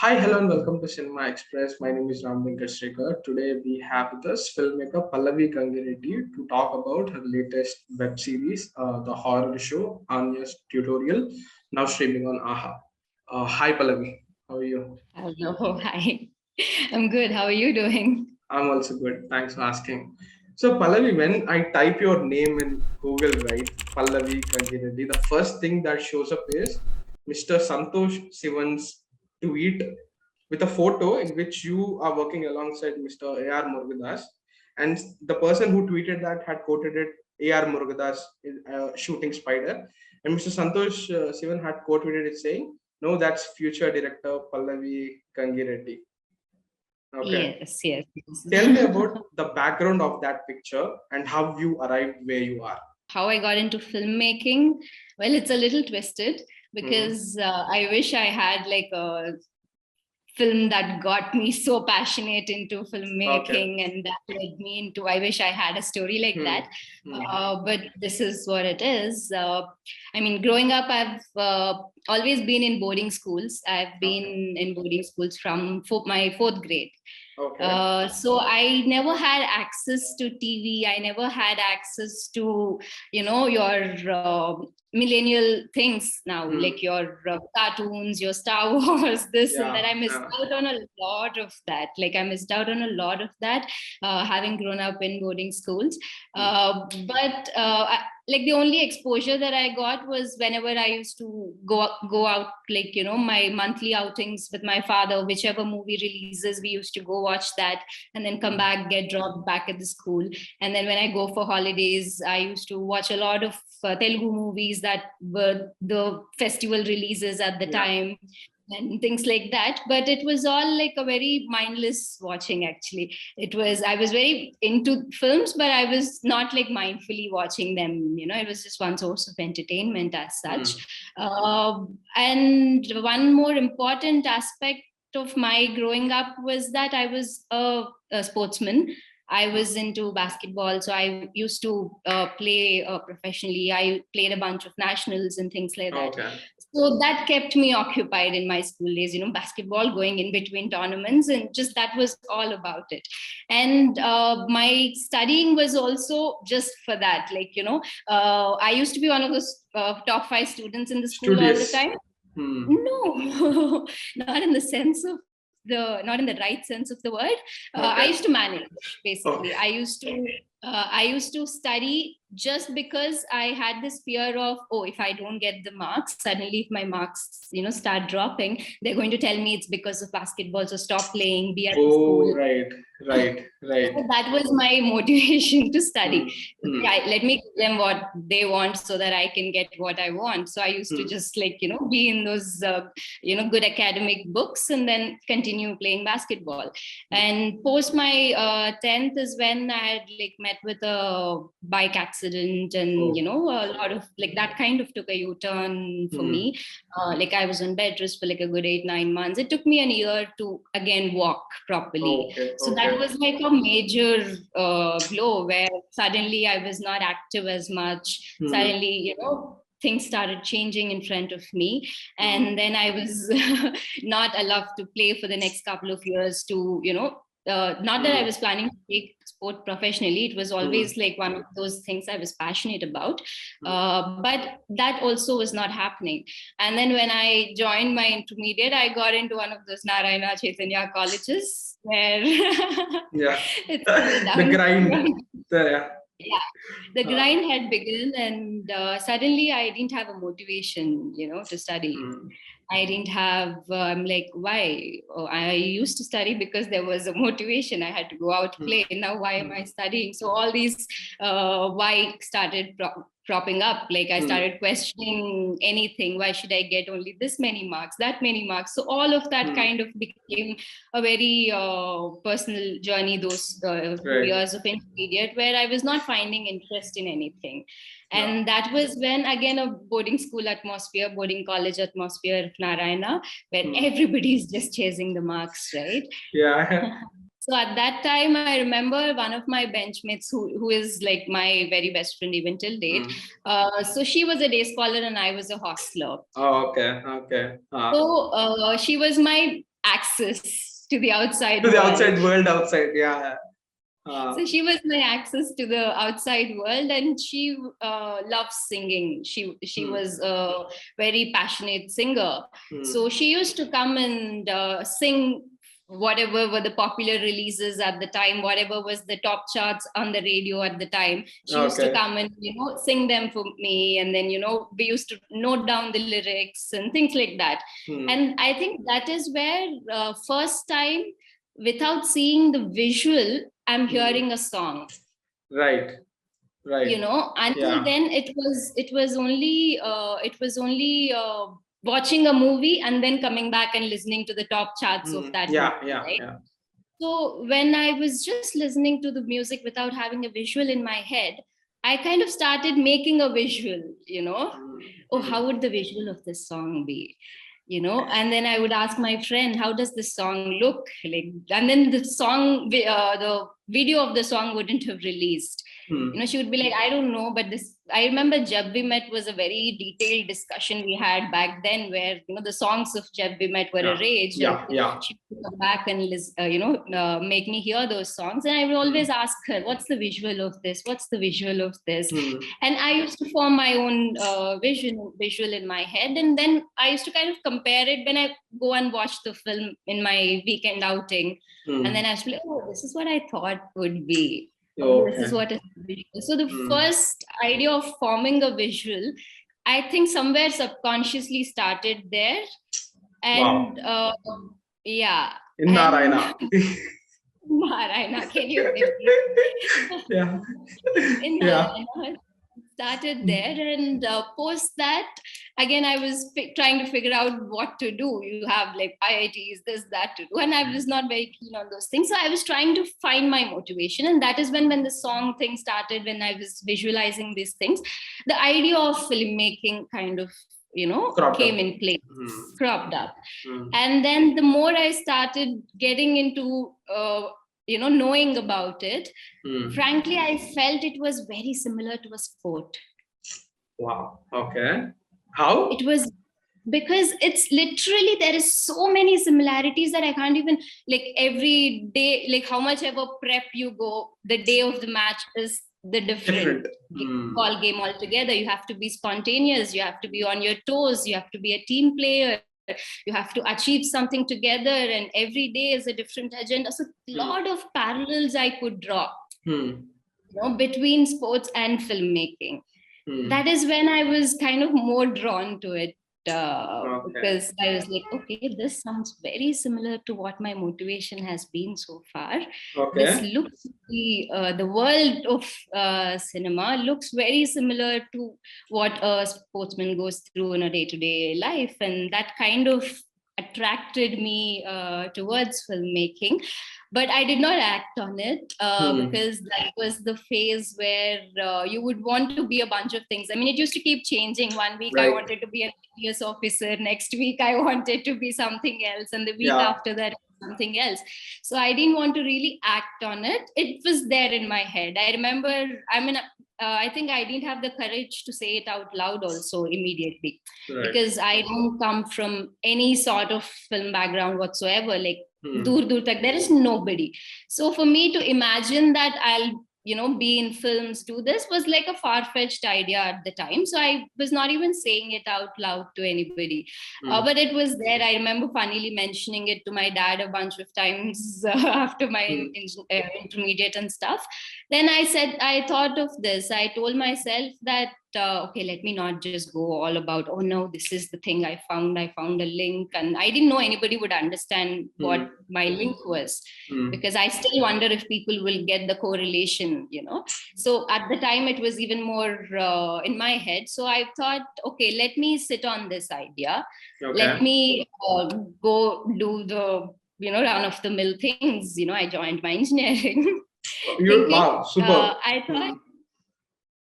Hi, hello, and welcome to Cinema Express. My name is Ram Venkat Srikar. Today we have with us filmmaker Pallavi Gangireddy to talk about her latest web series, the horror show Anya's Tutorial, now streaming on AHA. Hi, Pallavi. How are you? Hello, hi. I'm good. How are you doing? I'm also good. Thanks for asking. So, Pallavi, when I type your name in Google, right, Pallavi Gangireddy, the first thing that shows up is Mr. Santosh Sivan's tweet with a photo in which you are working alongside Mr. A.R. Murugadas. And the person who tweeted that had quoted it A.R. Murugadas shooting Spider. And Mr. Santosh Sivan had quoted it saying, no, that's future director Pallavi Gangireddy. Okay. Yes. Tell me about the background of that picture and how you arrived where you are. How I got into filmmaking? Well, it's a little twisted because I wish I had like a film that got me so passionate into filmmaking and that led me into, I wish I had a story like that. But this is what it is. I mean, growing up, I've always been in boarding schools. I've been in boarding schools from my fourth grade. So I never had access to TV. I never had access to, your millennial things now, like your cartoons, your Star Wars, this and that. I missed out on a lot of that. Having grown up in boarding schools. Like the only exposure that I got was whenever I used to go out, like, my monthly outings with my father, whichever movie releases, we used to go watch that and then come back, get dropped back at the school. And then when I go for holidays, I used to watch a lot of Telugu movies that were the festival releases at the time and things like that. But it was all like a very mindless watching, actually. I was very into films, but I was not like mindfully watching them. It was just one source of entertainment as such. And one more important aspect of my growing up was that I was a sportsman. I was into basketball, so I used to play professionally. I played a bunch of nationals and things like that. So that kept me occupied in my school days, basketball, going in between tournaments, and just that was all about it. And my studying was also just for that. Like, I used to be one of those top 5 students in the school all the time. No, not in the sense of not in the right sense of the word. I used to manage, basically. I used to study just because I had this fear of, if I don't get the marks, suddenly if my marks, start dropping, they're going to tell me it's because of basketball, so stop playing, be at the school. Right. So that was my motivation to study. Let me give them what they want so that I can get what I want. So I used to just be in those, good academic books and then continue playing basketball. And post my 10th is when I had met with a bike accident and, a lot of that kind of took a U-turn for me. I was on bed rest for a good 8-9 months. It took me a year to again walk properly. So that was like a major blow where suddenly I was not active as much. Suddenly, things started changing in front of me. And then I was not allowed to play for the next couple of years to, not that I was planning to take sport professionally. It was always like one of those things I was passionate about. But that also was not happening. And then when I joined my intermediate, I got into one of those Narayana Chaitanya colleges where it's the grind. The grind had begun, and suddenly I didn't have a motivation, to study. I didn't have, I'm like, why? I used to study because there was a motivation. I had to go out play. Now, why am I studying? So all these why started propping up. I started questioning anything. Why should I get only this many marks, that many marks? So all of that kind of became a very personal journey, those years of intermediate, where I was not finding interest in anything. And that was when, again, a boarding school atmosphere, boarding college atmosphere of Narayana, where everybody is just chasing the marks, right? So at that time, I remember one of my benchmates who is like my very best friend even till date. So she was a day scholar and I was a hostler. Okay. So she was my access to the outside To the world. outside world outside, yeah. So she was my access to the outside world, and she loves singing. She was a very passionate singer. So she used to come and sing whatever were the popular releases at the time, whatever was the top charts on the radio at the time. She used to come and, sing them for me. And then, we used to note down the lyrics and things like that. And I think that is where first time, without seeing the visual, I'm hearing a song. Right. Until then it was only watching a movie and then coming back and listening to the top charts of that movie, right? So when I was just listening to the music without having a visual in my head, I kind of started making a visual, oh, how would the visual of this song be? And then I would ask my friend, how does this song look like? And then the video of the song wouldn't have released. She would be like, I don't know, but I remember Jab We Met was a very detailed discussion we had back then, where the songs of Jab We Met were arranged. She would come back and make me hear those songs, and I would always ask her, what's the visual of this? What's the visual of this? And I used to form my own visual in my head, and then I used to kind of compare it when I go and watch the film in my weekend outing, and then I was like, oh, this is what I thought would be. This is what is visual. So the first idea of forming a visual, I think somewhere subconsciously started there. And in Narayana. Narayana, can you believe? In Narayana, started there, and post that, again, I was trying to figure out what to do. You have like IITs, this, that to do, and I was not very keen on those things. So I was trying to find my motivation, and that is when the song thing started, when I was visualizing these things, the idea of filmmaking kind of came in place, cropped up. And then the more I started getting into knowing about it, frankly, I felt it was very similar to a sport. Wow. Okay. How? It was because it's literally, there is so many similarities that I can't even, like, every day, like how much ever prep you go, the day of the match is the different. Ball game altogether. You have to be spontaneous, you have to be on your toes, you have to be a team player, you have to achieve something together, and every day is a different agenda. So a lot of parallels I could draw between sports and filmmaking. That is when I was kind of more drawn to it, because I was like, okay, this sounds very similar to what my motivation has been so far. This looks, the world of cinema looks very similar to what a sportsman goes through in a day-to-day life, and that kind of attracted me towards filmmaking. But I did not act on it because that was the phase where you would want to be a bunch of things. I mean, it used to keep changing. One week I wanted to be an IAS officer. Next week I wanted to be something else. And the week after that, something else. So I didn't want to really act on it. It was there in my head. I remember, I think I didn't have the courage to say it out loud also immediately, because I don't come from any sort of film background whatsoever. Like, dur tak, there is nobody. So for me to imagine that I'll be in films, do this, was like a far-fetched idea at the time. So I was not even saying it out loud to anybody. But it was there. I remember funnily mentioning it to my dad a bunch of times after my intermediate and stuff. Then I thought of this. I told myself that, okay, let me not just go all about, oh no, this is the thing I found a link. And I didn't know anybody would understand what my link was, because I still wonder if people will get the correlation, So at the time it was even more in my head. So I thought, okay, let me sit on this idea. Let me go do the, run of the mill things. I joined my engineering. Wow, super. I thought,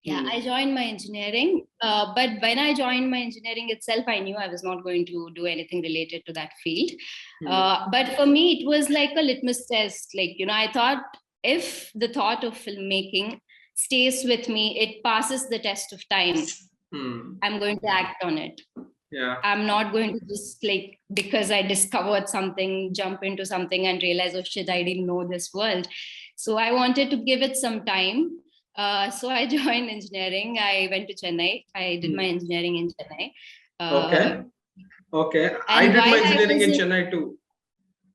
I joined my engineering, but when I joined my engineering itself, I knew I was not going to do anything related to that field. But for me, it was like a litmus test. Like, I thought, if the thought of filmmaking stays with me, it passes the test of time, I'm going to act on it. Yeah. I'm not going to just like, because I discovered something, jump into something and realize, oh shit, I didn't know this world. So I wanted to give it some time. So I joined engineering. I went to Chennai. I did my engineering in Chennai. Okay. Okay. I And did my while I engineering was in in, Chennai too.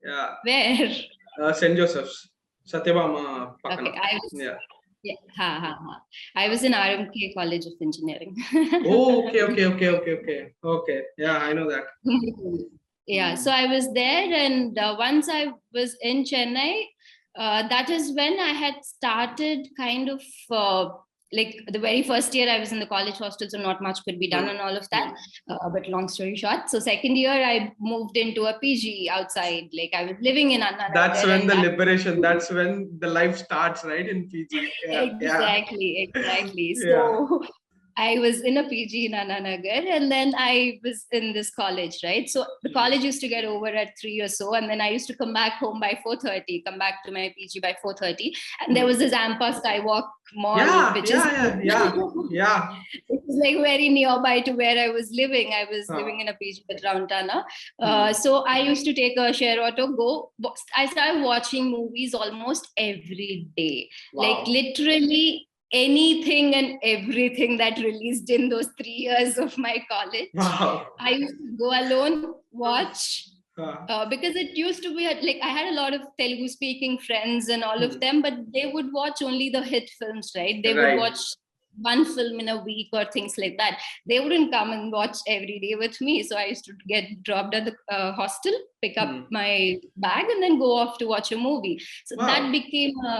Yeah. where? St. Joseph's. Satyabama Okay, Pakana. I was, Yeah. yeah, I was in RMK College of Engineering. Oh, okay, okay, okay, okay, okay. Okay. Yeah, I know that. Yeah, so I was there, and once I was in Chennai, that is when I had started kind of like the very first year I was in the college hostel, so not much could be done and all of that. But long story short, so second year I moved into a PG outside. Like I was living in Anna That's Nagar, when and the liberation, that's when the life starts, right? In PG. Yeah, yeah, exactly. yeah. So I was in a PG in Ananagar, and then I was in this college, right? So the college used to get over at 3 or so, and then I used to come back home by 4:30, come back to my PG by 4:30, and there was this Ampa Skywalk Mall, Yeah, which is yeah, yeah, yeah, yeah. it was like very nearby to where I was living. I was Huh. living in a PG at Roundana. So I used to take a share auto, go. I started watching movies almost every day, like Wow. literally anything and everything that released in those 3 years of my college. Wow. I used to go alone, watch. Huh. Because it used to be like I had a lot of Telugu speaking friends and all of Hmm. them, but they would watch only the hit films, right? They would Right. watch one film in a week or things like that. They wouldn't come and watch every day with me. So I used to get dropped at the hostel, pick up my bag, and then go off to watch a movie. So that Wow. became a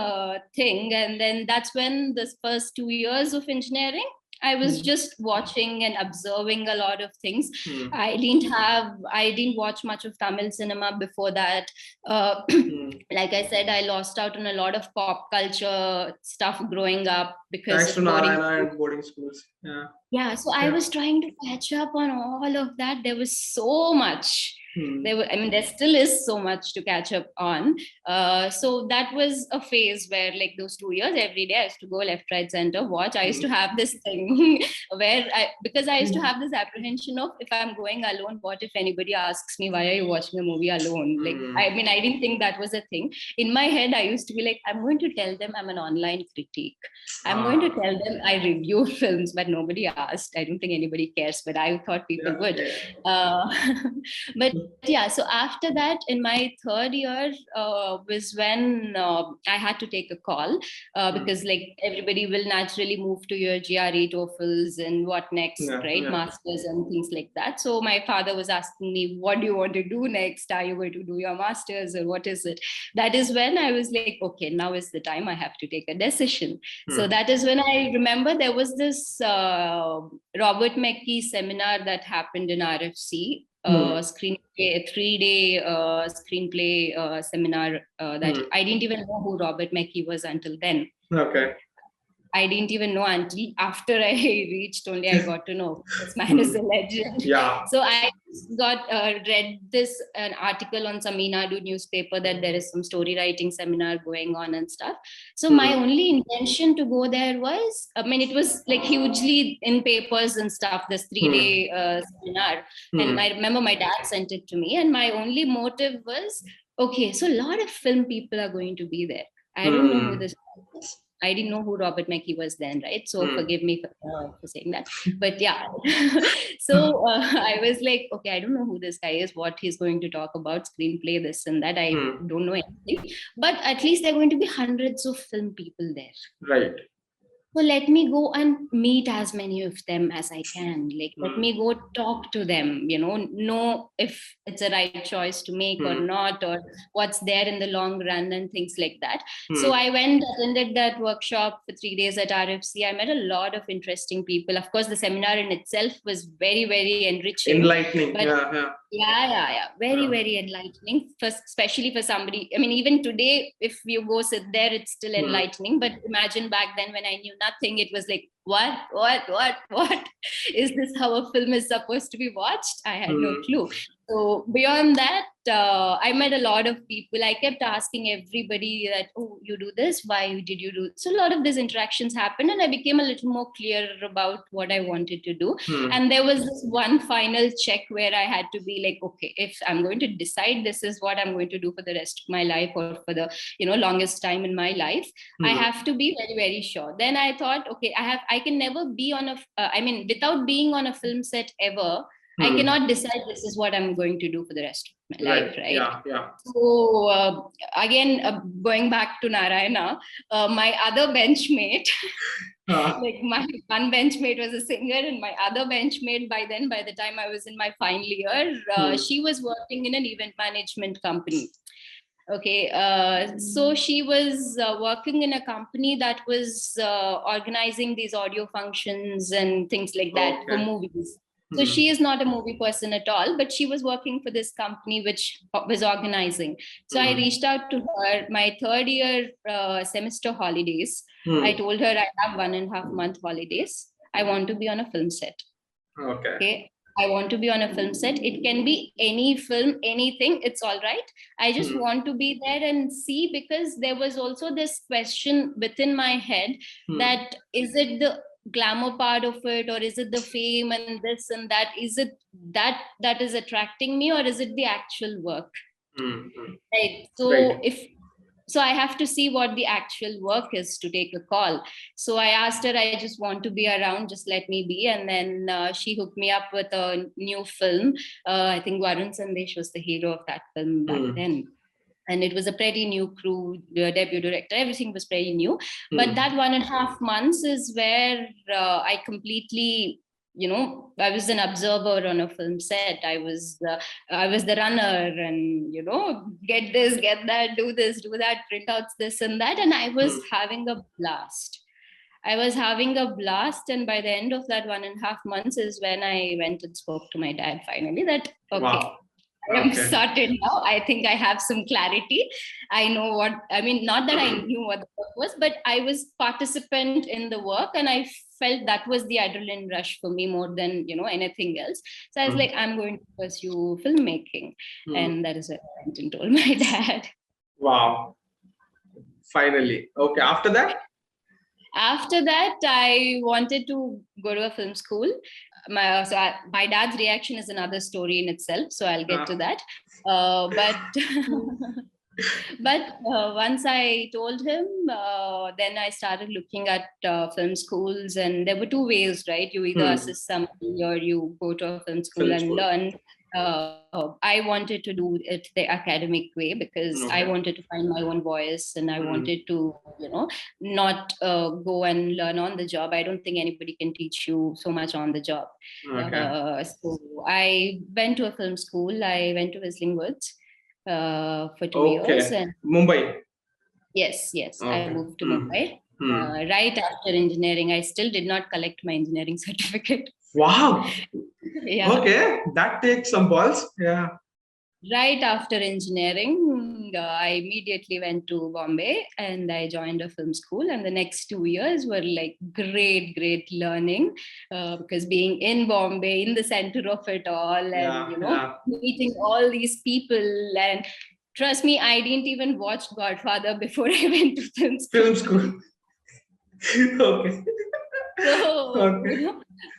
thing. And then that's when the first 2 years of engineering, I was just watching and observing a lot of things. I didn't watch much of Tamil cinema before that. Uh, like I said, I lost out on a lot of pop culture stuff growing up because Thanks of to boarding Narayana school. and boarding schools. Yeah. Yeah, so I Yeah. was trying to catch up on all of that. There was so much. Hmm. There still is so much to catch up on. So that was a phase where, like those 2 years, every day I used to go left, right, center, watch. I used to have this thing because I used to have this apprehension of if I'm going alone, what if anybody asks me, why are you watching a movie alone? Like, I didn't think that was a thing. In my head, I used to be like, I'm going to tell them I'm an online critique. I'm going to tell them I review films, but nobody asked. I don't think anybody cares, but I thought people Yeah. would. But yeah, so after that, in my third year was when I had to take a call because like everybody will naturally move to your GRE, TOEFLs, and what next, Yeah. right? Yeah. Masters and things like that. So my father was asking me, what do you want to do next? Are you going to do your masters or what is it? That is when I was like, okay, now is the time I have to take a decision. So that is when I remember there was this Robert McKee seminar that happened in RFC, screenplay, a 3-day screenplay seminar that I didn't even know who Robert McKee was until then. Okay. I didn't even know until after I reached only I got to know this man is a legend. Yeah. So I got read an article on some Nadu newspaper that there is some story writing seminar going on and stuff. So my only intention to go there was, it was like hugely in papers and stuff, this 3-day seminar. And I remember my dad sent it to me, and my only motive was, okay, so a lot of film people are going to be there. I don't know who this is. I didn't know who Robert McKee was then, right? So forgive me for saying that. But yeah, so I was like, okay, I don't know who this guy is, what he's going to talk about, screenplay, this and that. I don't know anything. But at least there are going to be hundreds of film people there. Right. So let me go and meet as many of them as I can. Like, let me go talk to them, know if it's a right choice to make or not, or what's there in the long run and things like that. So I went, attended that workshop for 3 days at RFC. I met a lot of interesting people. Of course, the seminar in itself was very, very enriching. Enlightening. But yeah. Very, very enlightening, especially for somebody. Even today, if you go sit there, it's still enlightening. But imagine back then when I knew nothing, it was like what is this how a film is supposed to be watched? I had no clue. So beyond that, I met a lot of people. I kept asking everybody that, oh, you do this, why did you do? So a lot of these interactions happened, and I became a little more clear about what I wanted to do. And there was this one final check where I had to be like, okay, if I'm going to decide this is what I'm going to do for the rest of my life, or for the longest time in my life, I have to be very, very sure. Then I thought, okay, I can never be on without being on a film set ever, I cannot decide this is what I'm going to do for the rest of my life, right? Yeah. So again, going back to Narayana, my other benchmate, like my one benchmate was a singer, and my other benchmate by the time I was in my final year, she was working in an event management company. Okay, so she was working in a company that was organizing these audio functions and things like that for movies. So she is not a movie person at all, but she was working for this company which was organizing. So I reached out to her, my third year semester holidays. I told her I have 1.5 month holidays. I want to be on a film set. Okay. I want to be on a film set. It can be any film, anything. It's all right. I just want to be there and see, because there was also this question within my head that is it the glamour part of it, or is it the fame and this and that? Is it that is attracting me, or is it the actual work? Right. So I have to see what the actual work is to take a call. So I asked her, I just want to be around, just let me be. And then she hooked me up with a new film. I think Varun Sandesh was the hero of that film back then. And it was a pretty new crew, debut director, everything was pretty new. But that 1.5 months is where I completely, I was an observer on a film set. I was the runner, and get this, get that, do this, do that, printouts, this and that, and I was having a blast. And by the end of that 1.5 months is when I went and spoke to my dad finally that, okay. Wow. I'm sorted now. I think I have some clarity. I know what, not that I knew what the work was, but I was participant in the work, and I felt that was the adrenaline rush for me more than, anything else. So I was like, I'm going to pursue filmmaking. And that is what I went and told my dad. Wow. Finally. Okay. After that, I wanted to go to a film school. My dad's reaction is another story in itself, so I'll get to that. But once I told him, then I started looking at film schools, and there were two ways, right? You either assist somebody, or you go to a film school learn. I wanted to do it the academic way, because I wanted to find my own voice, and I wanted to, not go and learn on the job. I don't think anybody can teach you so much on the job. So I went to a film school. I went to Whistling Woods for 2 years. And Mumbai. Yes. I moved to Mumbai. Right after engineering. I still did not collect my engineering certificate. Wow. Yeah. Okay, that takes some balls. Yeah. Right after engineering, I immediately went to Bombay and I joined a film school. And the next 2 years were like great learning, because being in Bombay, in the center of it all, and meeting all these people. And trust me, I didn't even watch Godfather before I went to film school. Film school. Okay. So,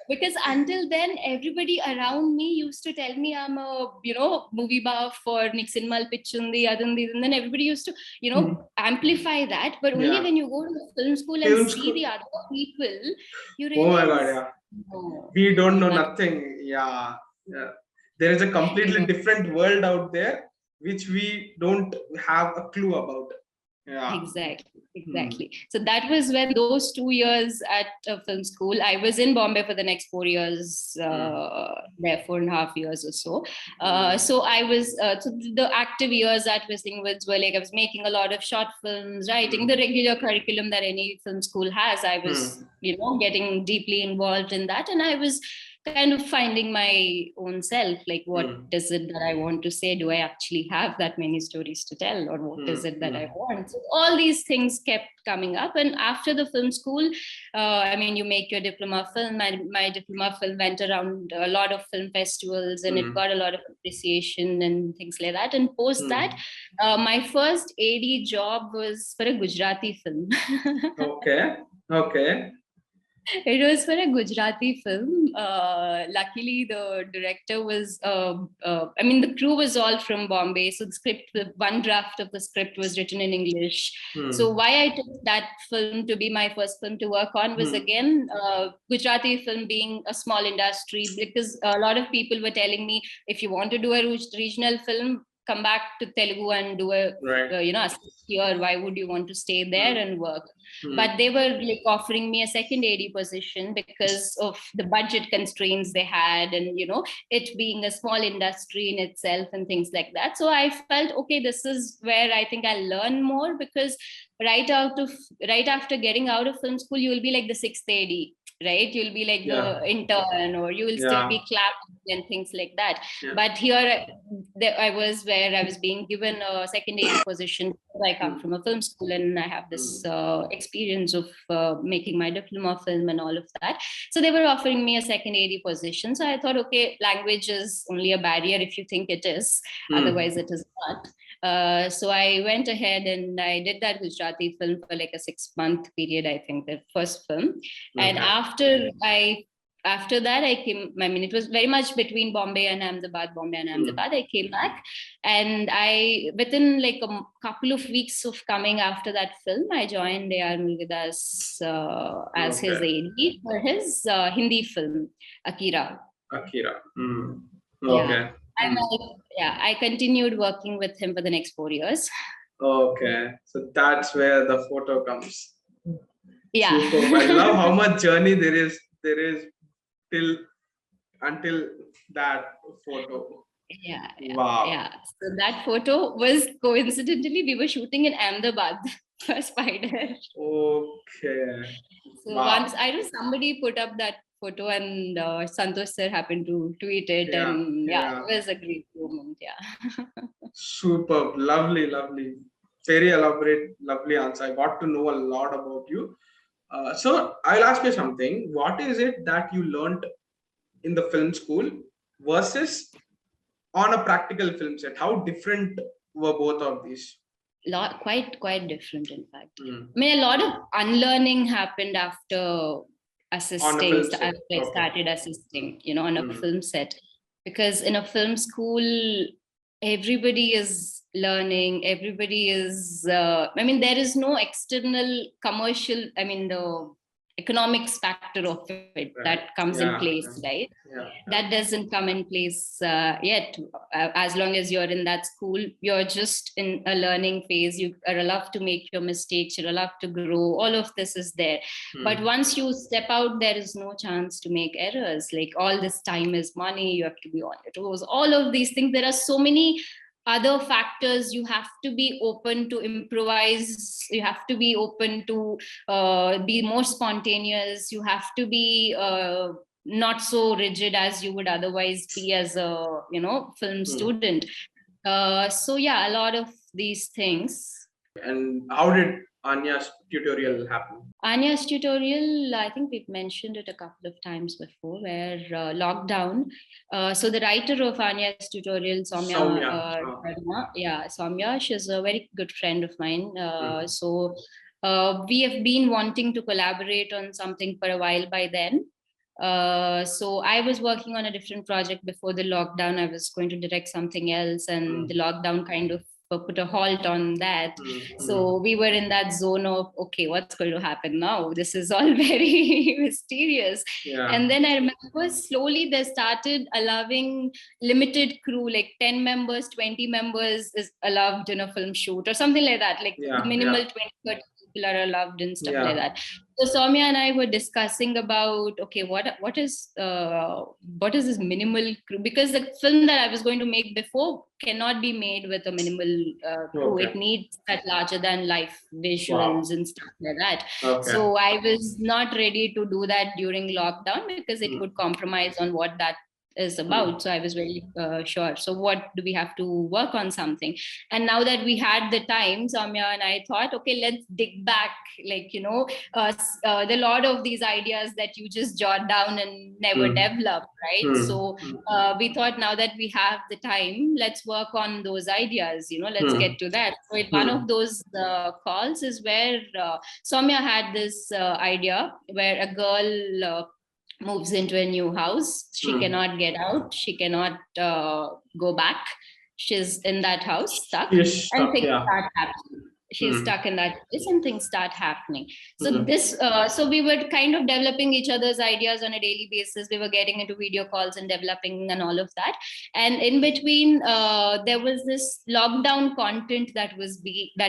because until then, everybody around me used to tell me I'm a, movie buff or Nixon Mal Pichundi, and then everybody used to, amplify that. But only when you go to the film school and see the other people, you realize. Oh my God, yeah. No, we don't know nothing. Yeah. There is a completely different world out there, which we don't have a clue about. Yeah. Exactly. So that was when those 2 years at a film school, I was in Bombay for the next 4 years, there 4.5 years or so. So I was, so the active years at Whistling Woods were like, I was making a lot of short films, writing the regular curriculum that any film school has. I was, getting deeply involved in that. And I was kind of finding my own self, like what Mm. is it that I want to say? Do I actually have that many stories to tell, or what is it that I want? So all these things kept coming up. And after the film school, I mean, you make your diploma film. My diploma film went around a lot of film festivals, and it got a lot of appreciation and things like that. And post that, my first AD job was for a Gujarati film. Okay. It was for a Gujarati film. Luckily, the director was, I mean, the crew was all from Bombay. So the one draft of the script was written in English. So why I took that film to be my first film to work on was, again, Gujarati film being a small industry, because a lot of people were telling me, if you want to do a regional film, come back to Telugu and do a, assist here. Why would you want to stay there and work? But they were like offering me a second AD position because of the budget constraints they had, and it being a small industry in itself and things like that. So I felt, okay, this is where I think I'll learn more, because right after getting out of film school, you will be like the sixth AD, right? You'll be like the intern, or you will still be clapping and things like that. But here I was where I was being given a second AD position because I come from a film school and I have this experience of making my diploma film and all of that. So they were offering me a second AD position. So I thought, okay, language is only a barrier if you think it is, otherwise it is not. So I went ahead and I did that Gujarati film for like a 6-month period, I think, the first film. And after that, I came, I mean, it was very much between Bombay and Ahmedabad. I came back, and within like a couple of weeks of coming after that film, I joined A.R. Mulvidas as his AD for his Hindi film, Akira. Okay. And I continued working with him for the next 4 years. Okay. So that's where the photo comes. Yeah. Super. I love how much journey there is until that photo. Wow. Yeah. So that photo was, coincidentally, we were shooting in Ahmedabad for Spider. Okay. So once somebody put up that photo, and Santosh sir happened to tweet it, and it was a great moment. Superb. Lovely. Very elaborate, lovely answer. I got to know a lot about you. So I'll ask you something. What is it that you learned in the film school versus on a practical film set? How different were both of these? Quite different, in fact. I mean, a lot of unlearning happened after assisting. I started assisting, on a film set, because in a film school, everybody is learning. Everybody is. I mean, there is no external commercial. I mean, the economics factor of it that comes in place, right? That doesn't come in place yet. As long as you're in that school, you're just in a learning phase. You are allowed to make your mistakes, you're allowed to grow. All of this is there. But once you step out, there is no chance to make errors. Like, all this time is money, you have to be on your toes, all of these things. There are so many other factors. You have to be open to improvise, you have to be open to be more spontaneous, you have to be not so rigid as you would otherwise be as a film student. So a lot of these things. And how did Anya's tutorial happen? Anya's tutorial, I think we've mentioned it a couple of times before, where lockdown. So the writer of Anya's tutorial, Soumya. Soumya, she's a very good friend of mine. So we have been wanting to collaborate on something for a while by then. So I was working on a different project before the lockdown. I was going to direct something else, and the lockdown kind of put a halt on that. So we were in that zone of, okay, what's going to happen now? This is all very mysterious. And then I remember slowly they started allowing limited crew, like 10 members, 20 members is allowed in a film shoot or something like that. Like the minimal 20, 30 people are allowed and stuff like that. So Soumya and I were discussing about, okay, what is this minimal crew? Because the film that I was going to make before cannot be made with a minimal crew. Okay. It needs that larger than life visuals and stuff like that. Okay. So I was not ready to do that during lockdown because it would compromise on what that is about. So I was very sure. So what do we have to work on something? And now that we had the time, Soumya and I thought, okay, let's dig back, like, the lot of these ideas that you just jot down and never develop, right? So we thought, now that we have the time, let's work on those ideas, let's get to that. So one of those calls is where Soumya had this idea where a girl moves into a new house. She cannot get out. She cannot go back. She's in that house stuck, and things start happening. She's stuck in that place and things start happening. So so we were kind of developing each other's ideas on a daily basis. We were getting into video calls and developing and all of that. And in between, there was this lockdown content that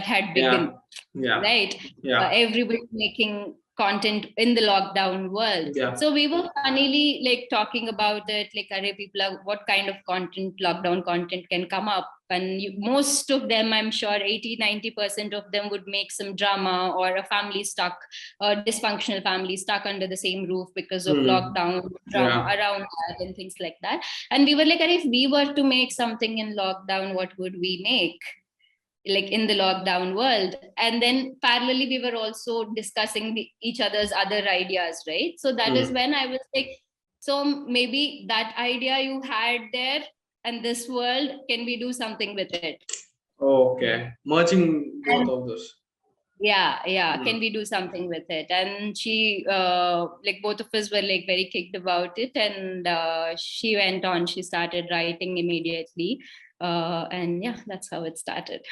had begun, right? Everybody making content in the lockdown world. So we were funnily like talking about it, like, people, what kind of content, lockdown content can come up? And most of them, I'm sure 80-90% of them would make some drama or a family stuck, a dysfunctional family stuck under the same roof because of lockdown drama around that and things like that. And we were like, if we were to make something in lockdown, what would we make? Like in the lockdown world. And then parallelly we were also discussing each other's other ideas, right? So that is when I was like, so maybe that idea you had there and this world, can we do something with it? Okay, merging both of those. Can we do something with it? And she like, both of us were like very kicked about it, and she went on, she started writing immediately. And that's how it started.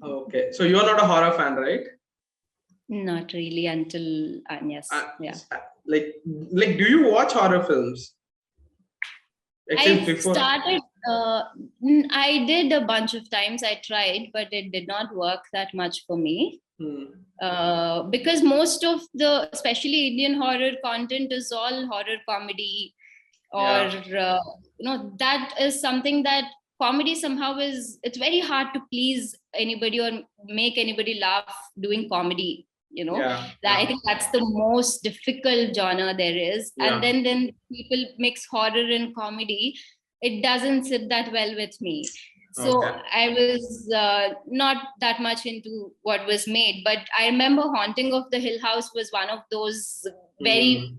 Okay, so you're not a horror fan, right? Not really, until Anya's. Like, do you watch horror films? I started. I did a bunch of times. I tried, but it did not work that much for me. Because most of the, especially Indian horror content, is all horror comedy, or that is something that comedy somehow it's very hard to please anybody or make anybody laugh doing comedy. I think that's the most difficult genre there is. And then people mix horror and comedy. It doesn't sit that well with me. So I was not that much into what was made, but I remember Haunting of the Hill House was one of those very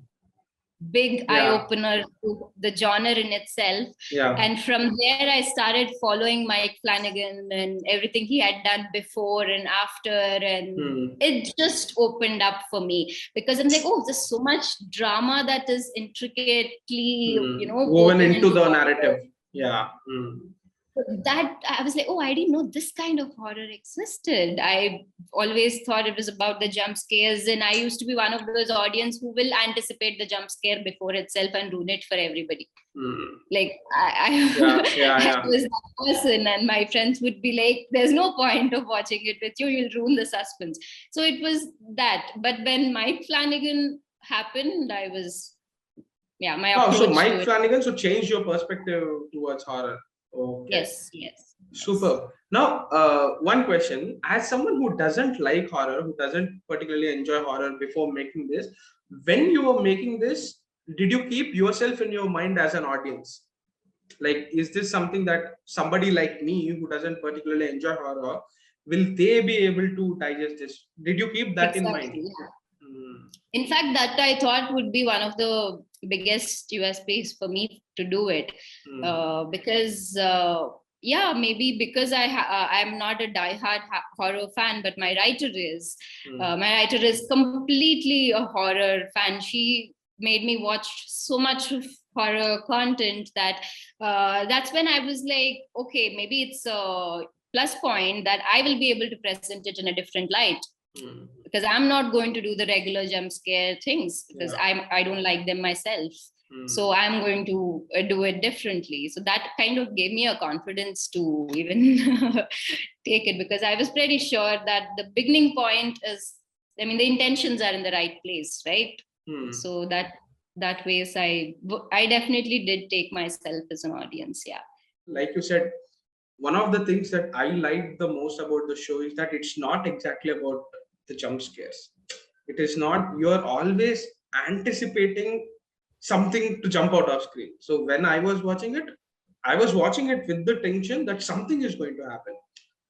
big eye-opener to the genre in itself. And from there I started following Mike Flanagan and everything he had done before and after, and it just opened up for me, because I'm like, oh, there's so much drama that is intricately woven into the narrative. That I was like, oh, I didn't know this kind of horror existed. I always thought it was about the jump scares, and I used to be one of those audience who will anticipate the jump scare before itself and ruin it for everybody. Like I was that person, and my friends would be like, there's no point of watching it with you, you'll ruin the suspense. So it was that. But when Mike Flanagan happened, I was my approach. So Mike Flanagan changed your perspective towards horror. Okay. Yes. Super. Now, one question: as someone who doesn't like horror, who doesn't particularly enjoy horror before making this, when you were making this, did you keep yourself in your mind as an audience? Like, is this something that somebody like me who doesn't particularly enjoy horror, will they be able to digest this? Did you keep that in mind? In fact, that I thought would be one of the biggest USPs for me to do it, because maybe because I'm not a diehard horror fan, but my writer is. My writer is completely a horror fan. She made me watch so much of horror content that that's when I was like, okay, maybe it's a plus point that I will be able to present it in a different light. Because I'm not going to do the regular jump scare things, because I don't like them myself. So I'm going to do it differently. So that kind of gave me a confidence to even take it, because I was pretty sure that the beginning point is I mean, the intentions are in the right place, right? Hmm. So that ways I definitely did take myself as an audience. Yeah. Like you said, one of the things that I like the most about the show is that it's not exactly about the jump scares. It is not, you're always anticipating something to jump out of screen. So when I was watching it, I was watching it with the tension that something is going to happen.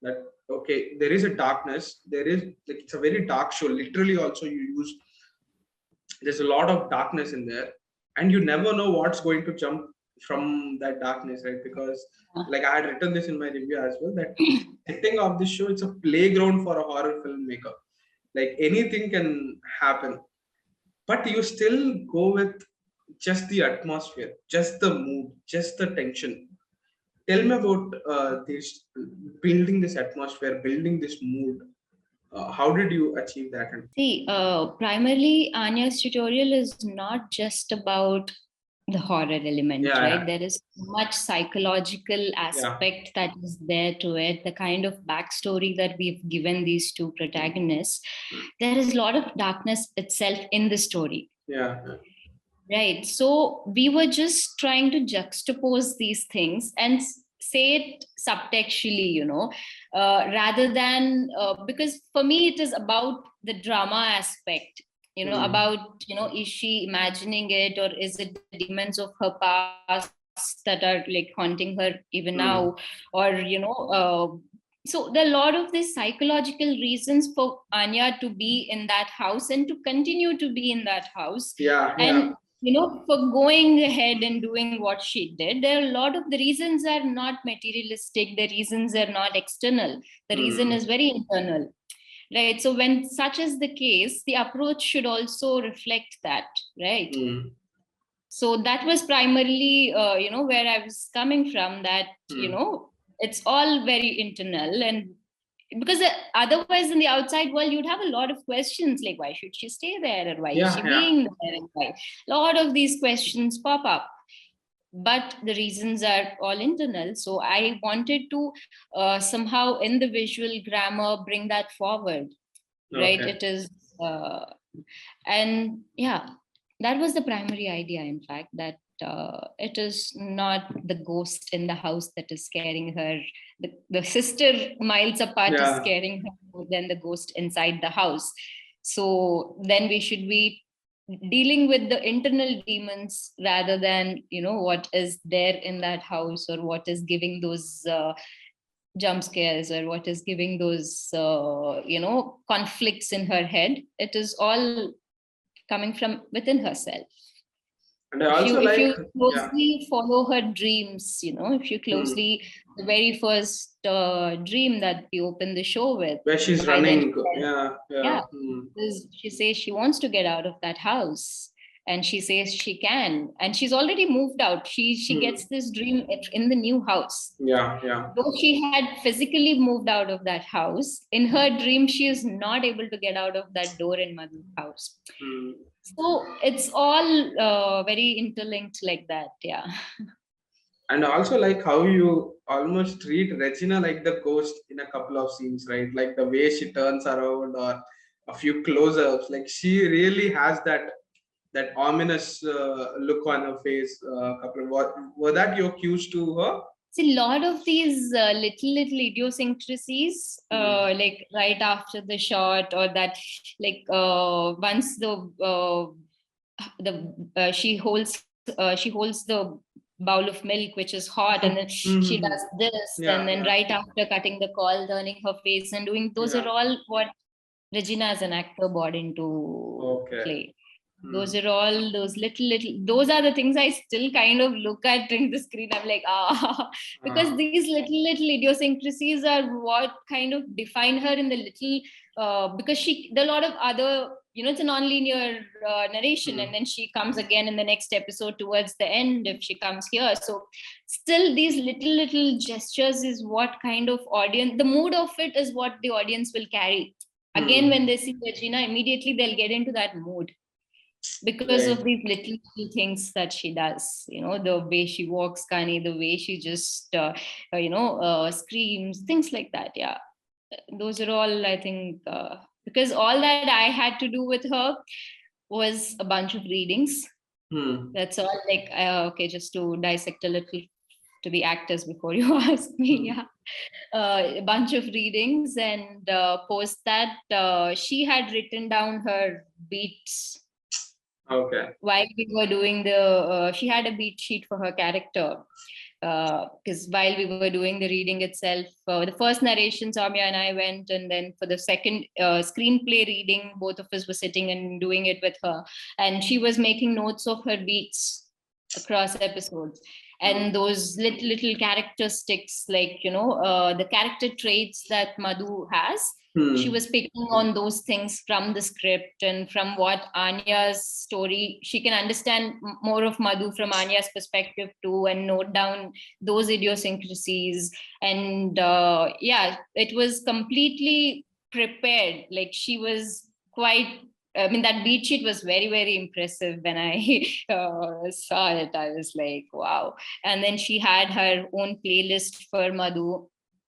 That okay, there is a darkness, there is like it's a very dark show. Literally, also you use there's a lot of darkness in there, and you never know what's going to jump from that darkness, right? Because like I had written this in my review as well, that setting of this show, it's a playground for a horror filmmaker. Like anything can happen, but you still go with just the atmosphere, just the mood, just the tension. Tell me about this, building this atmosphere, building this mood. How did you achieve that? See, primarily Anya's tutorial is not just about the horror element, Yeah, right? yeah. There is much psychological aspect that is there to it, the kind of backstory that we've given these two protagonists. There is a lot of darkness itself in the story. Yeah. Right. So we were just trying to juxtapose these things and say it subtextually, rather than because for me it is about the drama aspect, about, is she imagining it, or is it the demons of her past that are like haunting her even now, or, so there are a lot of these psychological reasons for Anya to be in that house and to continue to be in that house. Yeah. And for going ahead and doing what she did, there are a lot of the reasons are not materialistic, the reasons are not external, the reason is very internal, right? So when such is the case, the approach should also reflect that, right? So that was primarily where I was coming from, that it's all very internal. And because otherwise in the outside world you'd have a lot of questions like, why should she stay there, and why is she being there, and why a lot of these questions pop up, but the reasons are all internal. So I wanted to somehow in the visual grammar bring that forward, right? It is and yeah, that was the primary idea, in fact, that it is not the ghost in the house that is scaring her. The sister miles apart is scaring her more than the ghost inside the house. So then we should be dealing with the internal demons rather than, what is there in that house, or what is giving those jump scares, or what is giving those conflicts in her head. It is all coming from within herself. And I also if you closely follow her dreams, if you closely, the very first dream that we open the show with, where she's running, she says she wants to get out of that house, and she says she can, and she's already moved out. She gets this dream in the new house. Though she had physically moved out of that house, in her dream she is not able to get out of that door in Madhu's house. So it's all very interlinked like that. Yeah. And also like how you almost treat Regina like the ghost in a couple of scenes, right? Like the way she turns around, or a few close-ups, like she really has that ominous look on her face. Were that your cues to her? See, a lot of these little idiosyncrasies, like right after the shot, or that, like once she holds the bowl of milk which is hot, and then she does this, and then right after cutting the call, turning her face and doing, those are all what Regina as an actor brought into play. Those are all those little, those are the things I still kind of look at in the screen. I'm like, because these little idiosyncrasies are what kind of define her in the little, because there are a lot of other, it's a non-linear narration, and then she comes again in the next episode towards the end if she comes here. So still these little gestures is what kind of audience, the mood of it is what the audience will carry. Again, when they see Regina, immediately they'll get into that mood because of these little things that she does, the way she walks, Kani, the way she just screams, things like that. Yeah, those are all, I think, because all that I had to do with her was a bunch of readings. That's all. Like, okay, just to dissect a little to the actors before you ask me. Yeah, a bunch of readings, and post that she had written down her beats. Okay. While we were doing she had a beat sheet for her character. Because while we were doing the reading itself, the first narration, Soumya and I went, and then for the second screenplay reading, both of us were sitting and doing it with her, and she was making notes of her beats across episodes. And those little characteristics, like, the character traits that Madhu has, she was picking on those things from the script and from what Anya's story. She can understand more of Madhu from Anya's perspective too, and note down those idiosyncrasies. And it was completely prepared. Like, she was quite, I mean, that beat sheet was very, very impressive. When I saw it, I was like, wow. And then she had her own playlist for Madhu.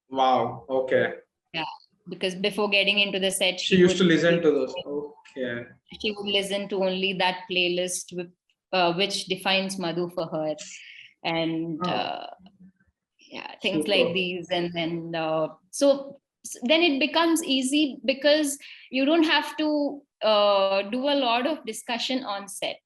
Wow. Okay. Yeah, because before getting into the set, she used to listen to those. Okay. She would listen to only that playlist with, which defines Madhu for her. And things like these. And then, so then it becomes easy, because you don't have to do a lot of discussion on set.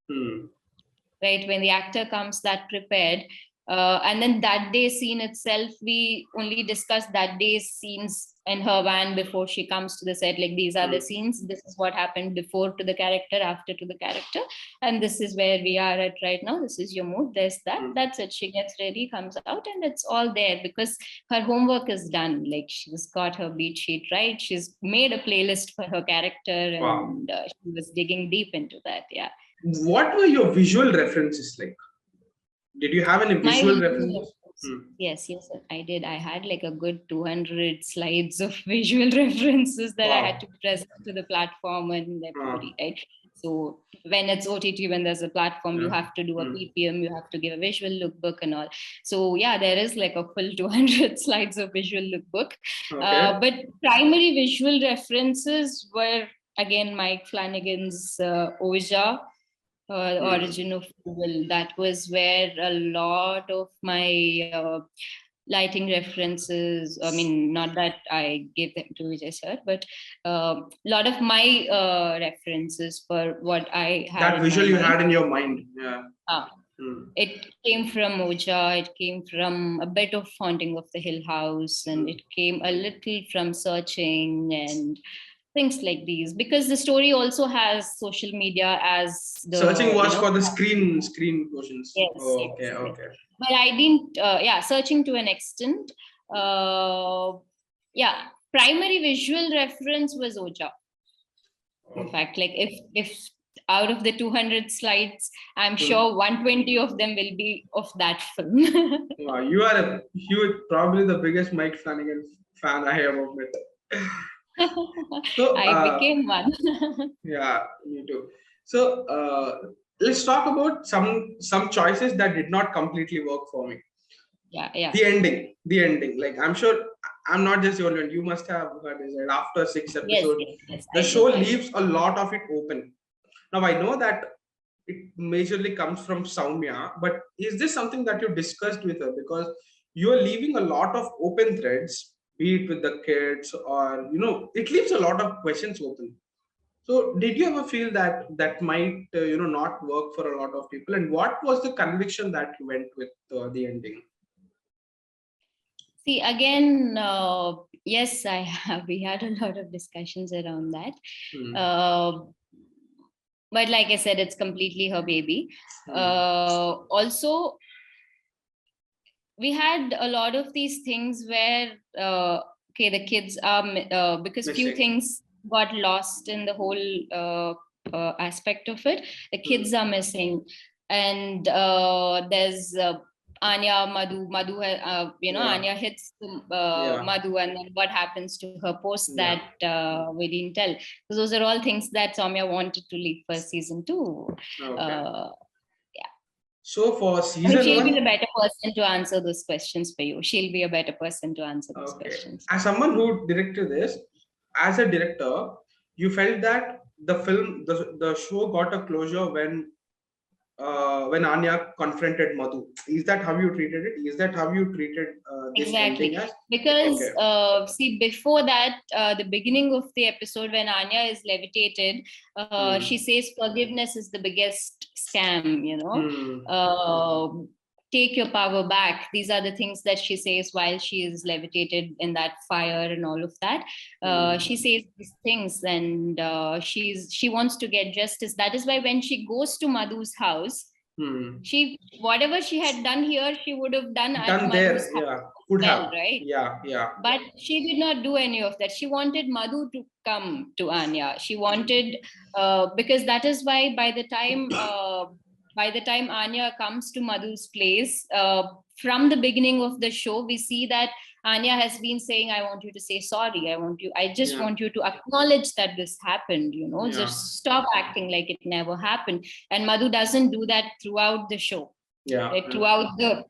Right? When the actor comes that prepared, and then that day scene itself, we only discuss that day's scenes in her van before she comes to the set. Like, these are the scenes, this is what happened before to the character, after to the character, and this is where we are at right now, this is your mood, there's that. That's it. She gets ready, comes out, and it's all there, because her homework is done. Like, she's got her beat sheet right, she's made a playlist for her character, and she was digging deep into that. Yeah. What were your visual references like? Did you have any visual references? Yes, I did. I had like a good 200 slides of visual references that I had to present to the platform and everybody, right? So when it's OTT, when there's a platform, you have to do a PPM, you have to give a visual lookbook and all. So yeah, there is like a full 200 slides of visual lookbook. But primary visual references were, again, Mike Flanagan's Oja, Origin of Evil. That was where a lot of my lighting references, I mean, not that I gave them to Vijay sir, but a lot of my references for what I had. That visual you had in your mind. Yeah. It came from Oja, it came from a bit of Haunting of the Hill House, and it came a little from Searching and things like these, because the story also has social media as the Searching was for the screen portions. Yes, okay. But I didn't Searching to an extent. Primary visual reference was Oja. In fact, like, if out of the 200 slides, I'm sure 120 of them will be of that film. Wow, you are a huge, probably the biggest Mike Flanagan fan I have ever met. So I became one. Yeah, me too. So let's talk about some choices that did not completely work for me. Yeah. The ending. Like, I'm sure I'm not just the only one. You must have heard this, right? After 6 episodes, yes, the show leaves a lot of it open. Now, I know that it majorly comes from Soumya, but is this something that you discussed with her? Because you're leaving a lot of open threads, be it with the kids, or it leaves a lot of questions open. So did you ever feel that might not work for a lot of people, and what was the conviction that you went with the ending? See, again, yes, we had a lot of discussions around that. But like I said, it's completely her baby. Also, we had a lot of these things where the kids are because Missing. few things got lost in the whole aspect of it. The kids are missing, and there's Anya, Madhu, Anya hits Madhu, and then what happens to her post that we didn't tell. So those are all things that Soumya wanted to leave for season 2. So for season 1, she'll be the better person to answer those questions for you. She'll be a better person to answer those questions. As someone who directed this, as a director, you felt that the show got a closure when Anya confronted Madhu. Is that how you treated it? Is that how you treated this ending Exactly. as? Because Okay. see, before that, the beginning of the episode when Anya is levitated, she says forgiveness is the biggest scam, take your power back. These are the things that she says while she is levitated in that fire and all of that. She says these things, and she wants to get justice. That is why when she goes to Madhu's house, she, whatever she had done here, she would have done at Done Madhu's there, house yeah, could as well, have, right? yeah. But she did not do any of that. She wanted Madhu to come to Anya. She wanted, because that is why by the time Anya comes to Madhu's place, from the beginning of the show, we see that Anya has been saying, I want you to say sorry. I just want you to acknowledge that this happened, just stop acting like it never happened. And Madhu doesn't do that throughout the show. Right? Throughout the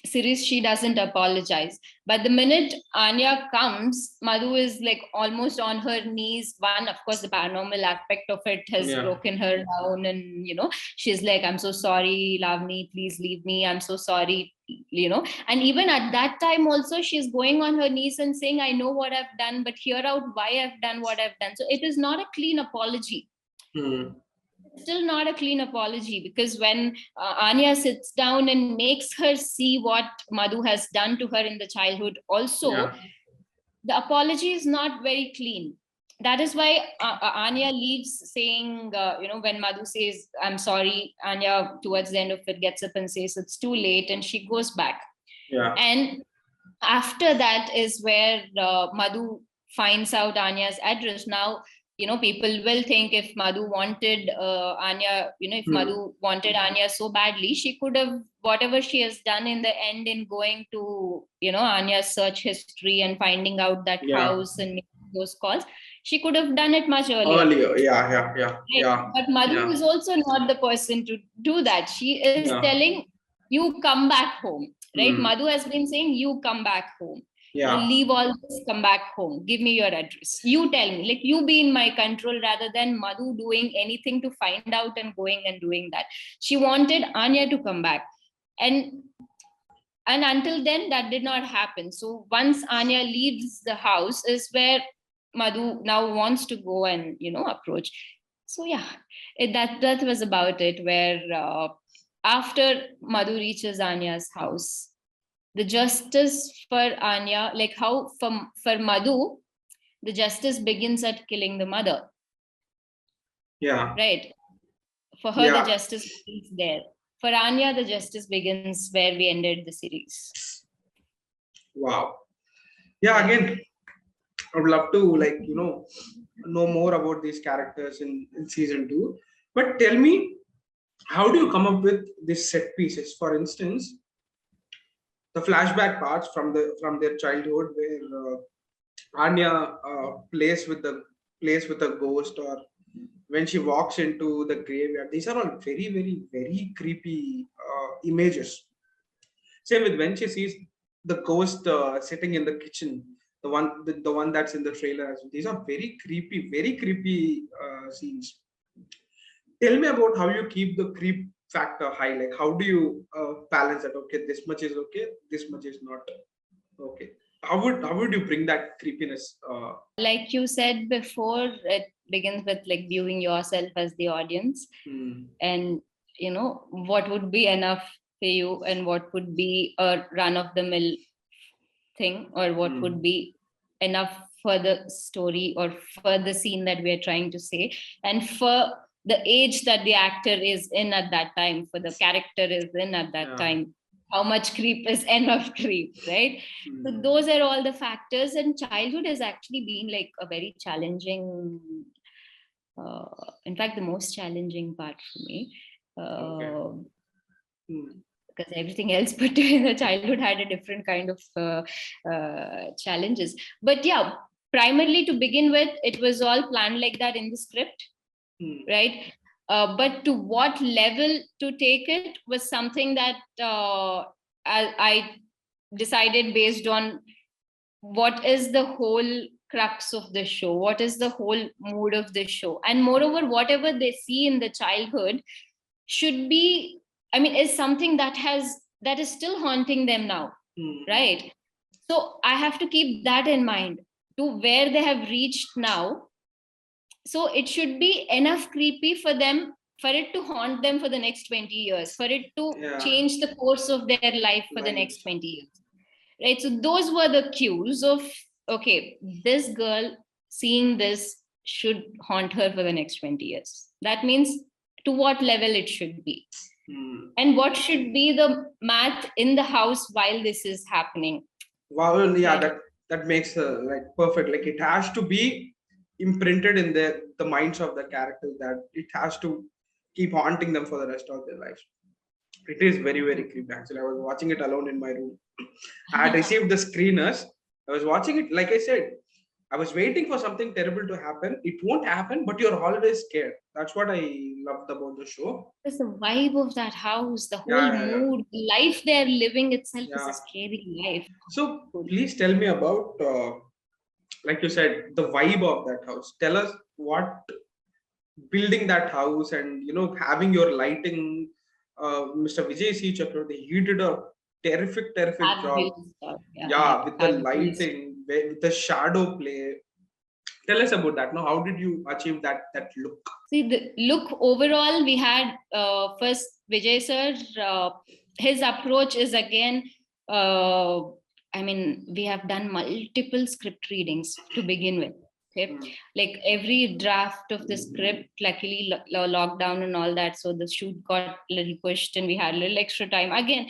series, she doesn't apologize. But the minute Anya comes, Madhu is like almost on her knees. One, of course, the paranormal aspect of it has broken her down, and she's like, I'm so sorry, Lavani, please leave me, I'm so sorry, and even at that time also, she's going on her knees and saying, I know what I've done, but hear out why I've done what I've done. So it is not a clean apology. Still not a clean apology, because when Anya sits down and makes her see what Madhu has done to her in the childhood also, the apology is not very clean. That is why Anya leaves saying, when Madhu says, I'm sorry, Anya towards the end of it gets up and says, it's too late, and she goes back. And after that is where Madhu finds out Anya's address. Now, people will think if Madhu wanted Anya, if Madhu wanted Anya so badly, she could have, whatever she has done in the end in going to, Anya's search history and finding out that house and making those calls, she could have done it much earlier. Yeah. But Madhu is also not the person to do that. She is telling, you come back home, right? Madhu has been saying, you come back home. Leave all this, come back home, give me your address, you tell me, like, you be in my control, rather than Madhu doing anything to find out and going and doing that. She wanted Anya to come back, and until then that did not happen. So once Anya leaves the house is where Madhu now wants to go and approach. So that was about it, where after Madhu reaches Anya's house, the justice for Anya, like how for Madhu, the justice begins at killing the mother. Right. For her, the justice begins there. For Anya, the justice begins where we ended the series. Wow. Yeah, again, I would love to know more about these characters in season 2. But tell me, how do you come up with these set pieces? For instance, the flashback parts from their childhood, where Anya plays with a ghost, or when she walks into the graveyard. These are all very, very, very creepy images. Same with when she sees the ghost sitting in the kitchen, the one that's in the trailer as well. These are very creepy scenes. Tell me about how you keep the creep factor high. Like, how do you balance that? Okay, this much is okay, this much is not okay. How would you bring that creepiness? Like you said before, it begins with like viewing yourself as the audience, and what would be enough for you, and what would be a run-of-the-mill thing, or what would be enough for the story or for the scene that we are trying to say, and for the age that the actor is in at that time, for the character is in at that time. How much creep is enough creep, right? So those are all the factors, and childhood has actually been like a very challenging, in fact, the most challenging part for me. Because everything else put in the childhood had a different kind of challenges. But yeah, primarily to begin with, it was all planned like that in the script, right? But to what level to take it was something that I decided based on what is the whole crux of the show? What is the whole mood of the show? And moreover, whatever they see in the childhood should be, I mean, is something that is still haunting them now, right? So I have to keep that in mind to where they have reached now. So it should be enough creepy for them, for it to haunt them for the next 20 years, for it to change the course of their life for the next 20 years, right? So those were the cues of, okay, this girl seeing this should haunt her for the next 20 years. That means to what level it should be. And what should be the math in the house while this is happening. Wow, yeah, that makes like perfect. Like it has to be imprinted in the minds of the characters, that it has to keep haunting them for the rest of their lives. It is very, very creepy. Actually, I was watching it alone in my room. I had received the screeners. I was watching it. Like I said, I was waiting for something terrible to happen. It won't happen, but you're always scared. That's what I loved about the show. It's the vibe of that house, the whole Yeah. mood, life they're living itself is a scary life. So please tell me about, like you said, the vibe of that house. Tell us what building that house and having your lighting. Mr. Vijay C. Chakravarti, he did a terrific job. Yeah, with the lighting, with the shadow play. Tell us about that. Now, how did you achieve that look? See, the look overall, we had first Vijay sir. His approach is again, I mean, we have done multiple script readings to begin with. Okay, like every draft of the script, luckily lockdown and all that, so the shoot got a little pushed and we had a little extra time. Again,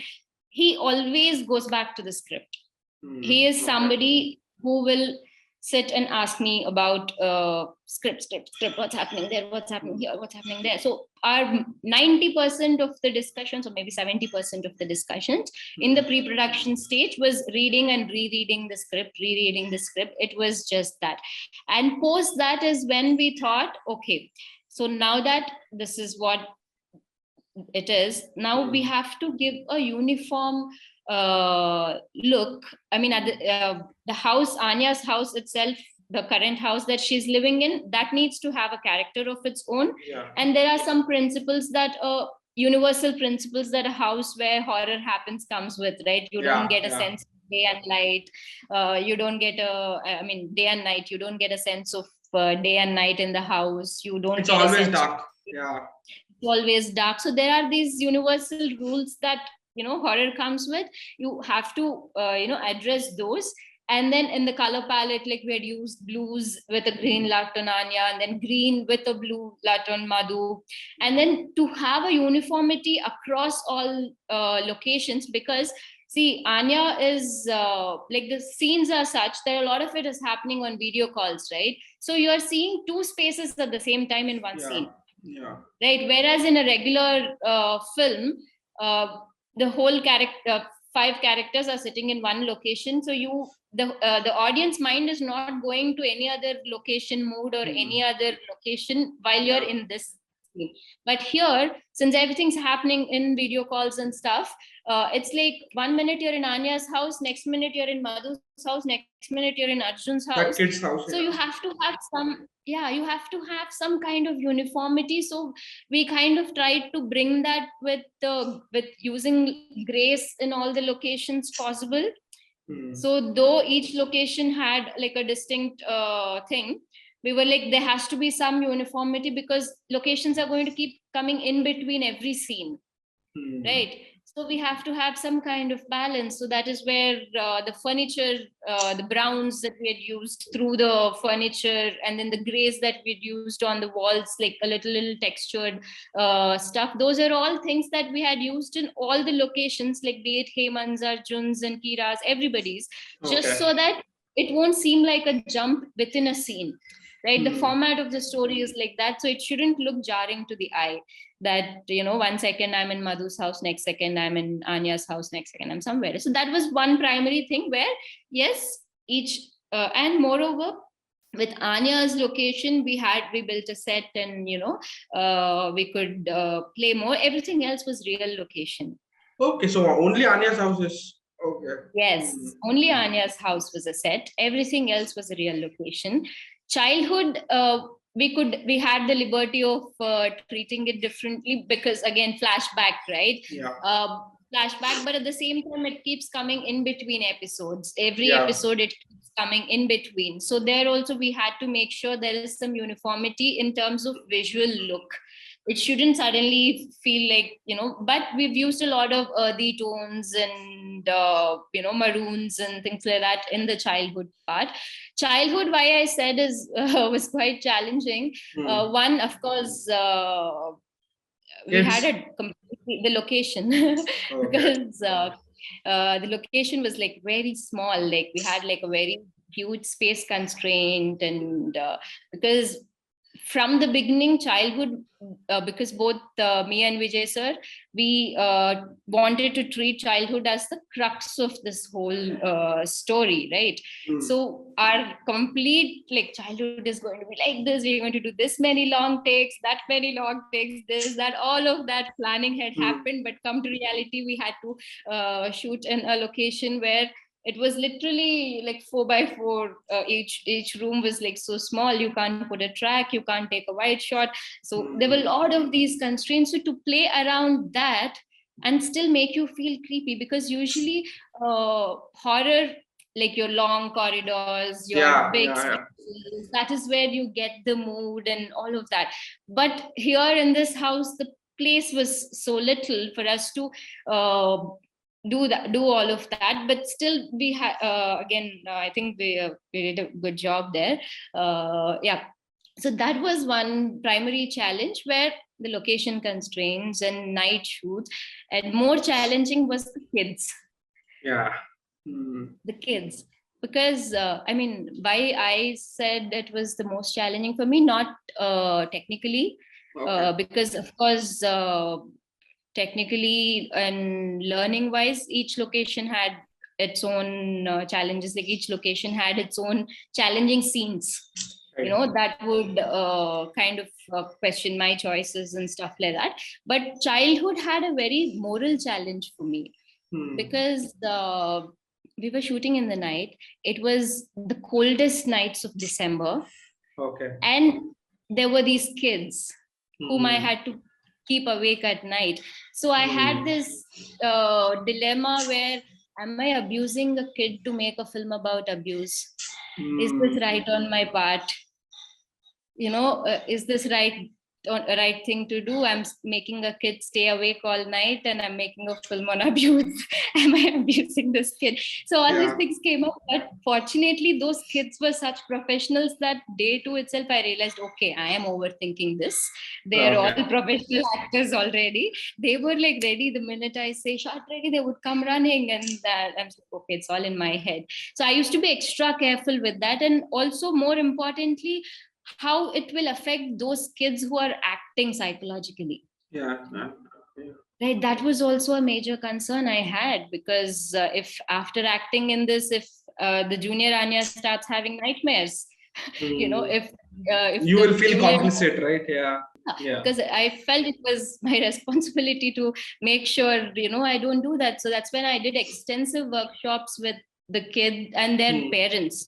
he always goes back to the script. He is somebody who will sit and ask me about script, what's happening there, what's happening here, what's happening there. So our 90% of the discussions, or maybe 70% of the discussions in the pre-production stage was reading and rereading the script, It was just that. And post that is when we thought, okay, so now that this is what it is, now we have to give a uniform look. I mean, at the house, Anya's house itself, the current house that she's living in, that needs to have a character of its own. And there are some principles that universal principles that a house where horror happens comes with, right? You don't get a sense of day and light. You don't get day and night, you don't get a sense of day and night in the house. You don't it's get always a sense dark of, it's always dark. So there are these universal rules that horror comes with. You have to address those. And then in the color palette, like we had used blues with a green light on Anya, and then green with a blue light on Madhu. And then to have a uniformity across all locations, because see, Anya is like the scenes are such that a lot of it is happening on video calls, right? So you're seeing two spaces at the same time in one scene. Right. Whereas in a regular film, the whole character, 5 characters are sitting in one location. So the audience mind is not going to any other location mood or any other location while you're in this scene. But here, since everything's happening in video calls and stuff, it's like 1 minute you're in Anya's house, next minute you're in Madhu's house, next minute you're in Arjun's house. That kid's house. So you have to have some kind of uniformity. So we kind of tried to bring that with using grace in all the locations possible. So though each location had like a distinct thing, we were like, there has to be some uniformity because locations are going to keep coming in between every scene, right? So we have to have some kind of balance. So that is where the furniture, the browns that we had used through the furniture, and then the grays that we'd used on the walls, like a little textured stuff. Those are all things that we had used in all the locations, like be it Hemant's, Arjun's and Kira's, everybody's, just so that it won't seem like a jump within a scene. Right, the format of the story is like that, so it shouldn't look jarring to the eye. That 1 second I'm in Madhu's house, next second I'm in Anya's house, next second I'm somewhere. So that was one primary thing where yes, each and moreover with Anya's location, we built a set, and we could play more. Everything else was real location. Okay, so only Anya's house is Okay. Yes, only Anya's house was a set. Everything else was a real location. Childhood, we had the liberty of treating it differently because again, flashback, right? Yeah. Flashback, but at the same time, it keeps coming in between episodes. Every Yeah. episode, it keeps coming in between. So there also, we had to make sure there is some uniformity in terms of visual look. It shouldn't suddenly feel like, but we've used a lot of earthy tones and maroons and things like that in the childhood part. Childhood, why I said is was quite challenging. One, of course, we had Kids. a completely the location Okay. because the location was like very small, like we had like a very huge space constraint, and because from the beginning, childhood, because both me and Vijay sir, we wanted to treat childhood as the crux of this whole story, right? So our complete like childhood is going to be like this. We're going to do this many long takes, that many long takes, this, that, all of that planning had happened. But come to reality, we had to shoot in a location where it was literally like 4 by 4. Each room was like so small. You can't put a track, you can't take a wide shot. So there were a lot of these constraints. So to play around that and still make you feel creepy, because usually horror, like your long corridors, your big spaces, that is where you get the mood and all of that. But here in this house, the place was so little for us to do all of that. But still we had I think we did a good job there. Yeah, so that was one primary challenge, where the location constraints and night shoots. And more challenging was the kids. Yeah. The kids, because I mean, why I said it was the most challenging for me, not technically, because of course technically and learning wise, each location had its own challenges. Like each location had its own challenging scenes, that would kind of question my choices and stuff like that. But childhood had a very moral challenge for me, because we were shooting in the night. It was the coldest nights of December. Okay. And there were these kids whom I had to keep awake at night. So I had this dilemma where, am I abusing a kid to make a film about abuse? Is this right on my part? Is this right thing to do? I'm making a kid stay awake all night, and I'm making a film on abuse. Am I abusing this kid? So all these things came up. But fortunately, those kids were such professionals that day two itself, I realized, okay, I am overthinking this. They're all professional actors already. They were like ready the minute I say shot ready, they would come running, and that I'm like, okay, it's all in my head. So I used to be extra careful with that. And also, more importantly, how it will affect those kids who are acting psychologically. Right, that was also a major concern I had, because if after acting in this, if the junior Anya starts having nightmares, if you will feel complicit, right? Because I felt it was my responsibility to make sure I don't do that. So that's when I did extensive workshops with the kid and their parents.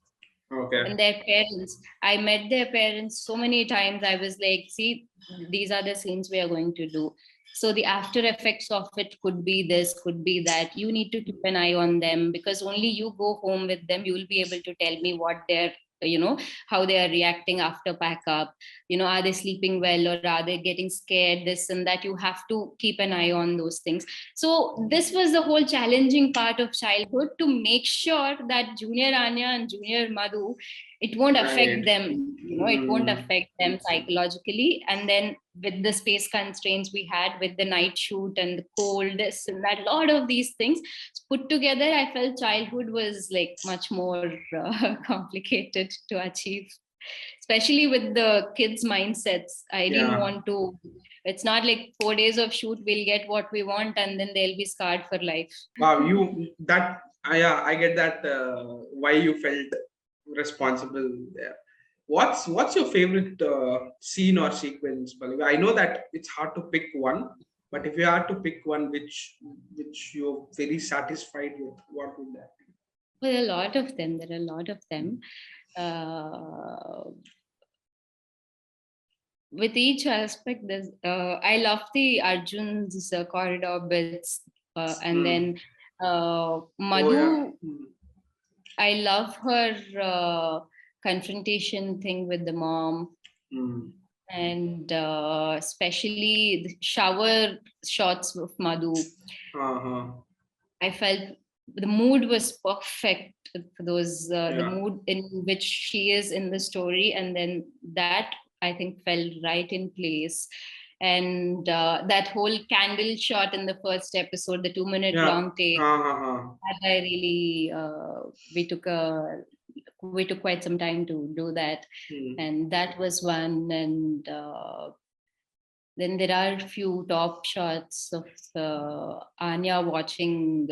And their parents, I met their parents so many times. I was like, see, these are the scenes we are going to do. So the after effects of it could be this, could be that. You need to keep an eye on them, because only you go home with them, you will be able to tell me what they're how they are reacting after pack up. Are they sleeping well, or are they getting scared, this and that. You have to keep an eye on those things. So this was the whole challenging part of childhood, to make sure that junior Anya and junior Madhu, it won't affect them, it won't affect them psychologically. And then with the space constraints we had, with the night shoot and the cold, this and that, a lot of these things put together, I felt childhood was like much more complicated to achieve, especially with the kids' mindsets. I didn't want to, it's not like 4 days of shoot, we'll get what we want and then they'll be scarred for life. Wow, I get that, why you felt responsible there. What's your favorite scene or sequence, Pallavi? I know that it's hard to pick one, But if you had to pick one which you're very satisfied with, what would that be? Well, a lot of them. There are a lot of them. With each aspect, there's I love the Arjun's corridor bits, and then Madhu. I love her confrontation thing with the mom. And especially the shower shots of Madhu. I felt the mood was perfect for those, the mood in which she is in the story, and then that I think fell right in place. And that whole candle shot in the first episode, the 2-minute long take, that I really we took quite some time to do that, and that was one. And then there are a few top shots of Anya watching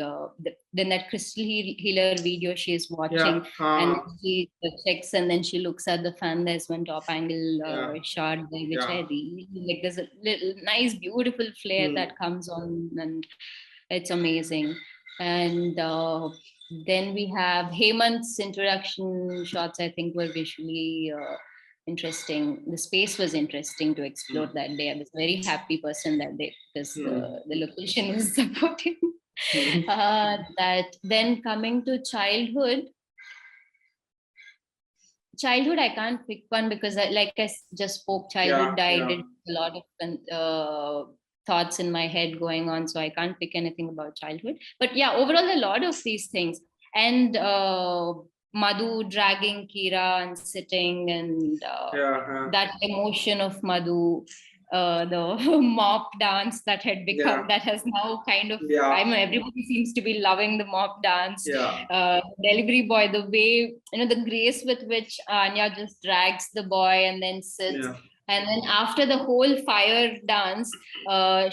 then that crystal healer video she is watching, and she checks and then she looks at the fan. There's one top angle shot there, which I really like. There's a little nice, beautiful flare that comes on, and it's amazing. And then we have Hemant's introduction shots, I think, were visually interesting. The space was interesting to explore that day. I was a very happy person that day because the location was supporting. That then coming to childhood, I can't pick one because like I just spoke, childhood died. A lot of thoughts in my head going on, so I can't pick anything about childhood. But yeah, overall a lot of these things. And Madhu dragging Kira and sitting, and that emotion of Madhu, the mop dance that had become, that has now kind of, I mean, everybody seems to be loving the mop dance. Delivery boy, the way, the grace with which Anya just drags the boy and then sits. And then after the whole fire dance,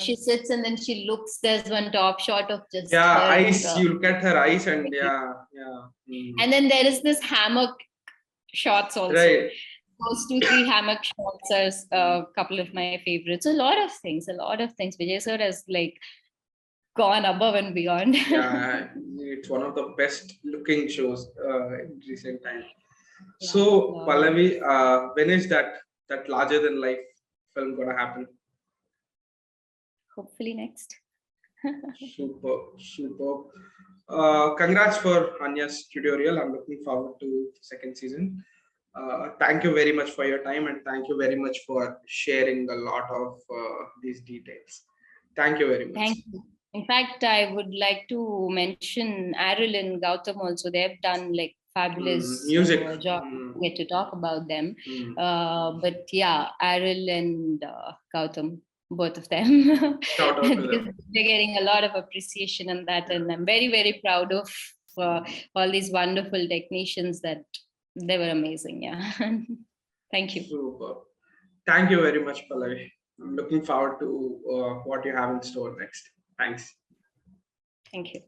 she sits and then she looks. There's one top shot of just her eyes. You look at her eyes, and and then there is this hammock shots also. Right. Those 2-3 hammock shots are a couple of my favorites. A lot of things. Vijay sir has like gone above and beyond. It's one of the best looking shows in recent time. So Pallavi, when is that larger than life film gonna happen? Hopefully next. Super. Congrats for Anya's tutorial. I'm looking forward to the second season. Thank you very much for your time, and thank you very much for sharing a lot of these details. Thank you very much. Thank you. In fact, I would like to mention Arul and Gautam also. They've done like fabulous music job. Get to talk about them. But yeah, Arul and Gautam, both of them. Shout out to them. They're getting a lot of appreciation on that, and I'm very, very proud of all these wonderful technicians. That they were amazing. Yeah. Thank you. Super. Thank you very much, Pallavi. I'm looking forward to what you have in store next. Thanks. Thank you.